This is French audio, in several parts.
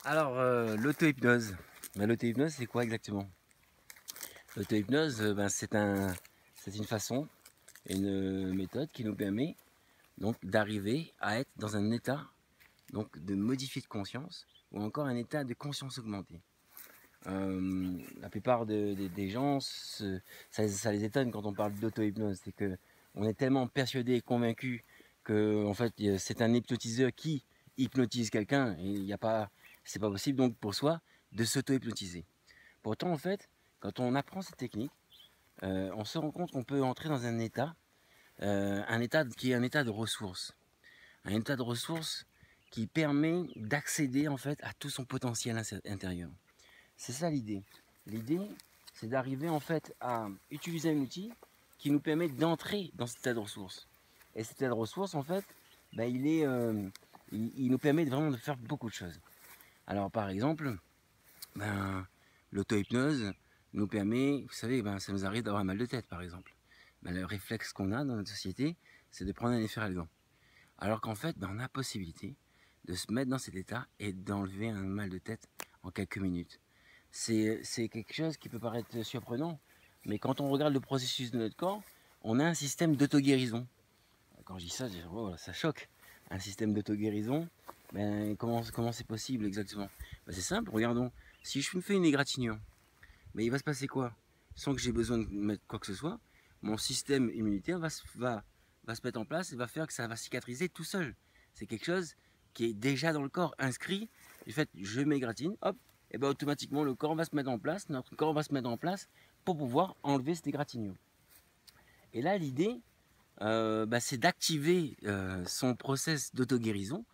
Alors, l'auto-hypnose. L'auto-hypnose, c'est quoi exactement? L'auto-hypnose, c'est une façon, une méthode qui nous permet donc d'arriver à être dans un état donc de modifié de conscience ou encore un état de conscience augmentée. La plupart des gens, ça les étonne quand on parle d'auto-hypnose, c'est que on est tellement persuadé et convaincu que en fait c'est un hypnotiseur qui hypnotise quelqu'un et il n'y a pas, c'est pas possible donc pour soi de s'auto-hypnotiser. Pourtant en fait, quand on apprend cette technique, on se rend compte qu'on peut entrer dans un état qui est un état de ressources, un état de ressources qui permet d'accéder en fait à tout son potentiel intérieur. C'est ça l'idée. L'idée, c'est d'arriver en fait à utiliser un outil qui nous permet d'entrer dans cet état de ressources. Et cet état de ressources, en fait, ben, il nous permet vraiment de faire beaucoup de choses. Alors par exemple, ben, l'auto-hypnose nous permet, vous savez, ben, ça nous arrive d'avoir un mal de tête par exemple. Ben, le réflexe qu'on a dans notre société, c'est de prendre un efferalgan. Alors qu'en fait, ben, on a la possibilité de se mettre dans cet état et d'enlever un mal de tête en quelques minutes. C'est quelque chose qui peut paraître surprenant, mais quand on regarde le processus de notre corps, on a un système d'auto-guérison. Quand je dis ça, oh, ça choque. Un système d'auto-guérison, ben, comment c'est possible exactement? Ben, c'est simple, regardons. Si je me fais une égratignure, ben, il va se passer quoi? Sans que j'ai besoin de mettre quoi que ce soit, mon système immunitaire va se mettre en place et va faire que ça va cicatriser tout seul. C'est quelque chose qui est déjà dans le corps inscrit. Du fait, je m'égratine, hop, et ben automatiquement le corps va se mettre en place, notre corps va se mettre en place pour pouvoir enlever cette égratignure. Et là, l'idée, c'est d'activer son process d'auto-guérison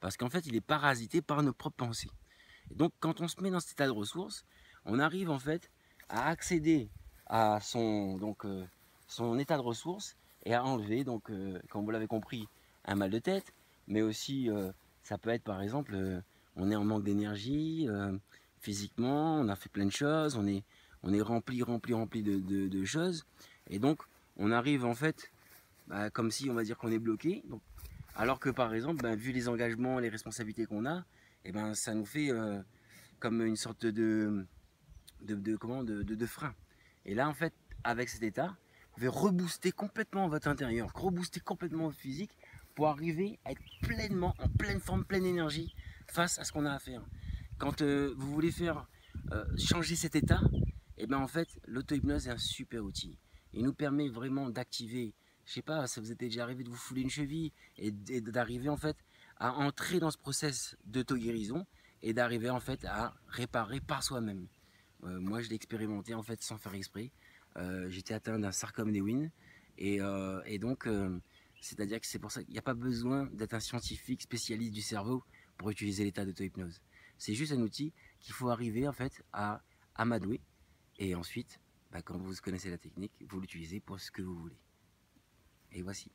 parce qu'en fait, il est parasité par nos propres pensées. Et donc, quand on se met dans cet état de ressources, on arrive en fait à accéder à son état de ressources et à enlever, donc, comme vous l'avez compris, un mal de tête, mais aussi, ça peut être par exemple, on est en manque d'énergie, physiquement, on a fait plein de choses, on est rempli de choses, et donc on arrive en fait, comme si on va dire qu'on est bloqué, donc, alors que par exemple, vu les engagements, les responsabilités qu'on a, et ça nous fait comme une sorte de frein. Et là, en fait, avec cet état, vous pouvez rebooster complètement votre intérieur, rebooster complètement votre physique pour arriver à être pleinement, en pleine forme, pleine énergie face à ce qu'on a à faire. Quand vous voulez faire changer cet état, et en fait, l'auto-hypnose est un super outil. Il nous permet vraiment d'activer, je sais pas, ça vous était déjà arrivé de vous fouler une cheville et d'arriver en fait à entrer dans ce process d'auto-guérison et d'arriver en fait à réparer par soi-même. Moi, je l'ai expérimenté en fait sans faire exprès. J'étais atteint d'un sarcome d'Ewin et donc, c'est-à-dire que c'est pour ça qu'il n'y a pas besoin d'être un scientifique spécialiste du cerveau pour utiliser l'état d'auto-hypnose. C'est juste un outil qu'il faut arriver en fait à amadouer et ensuite, quand vous connaissez la technique, vous l'utilisez pour ce que vous voulez. Et voici.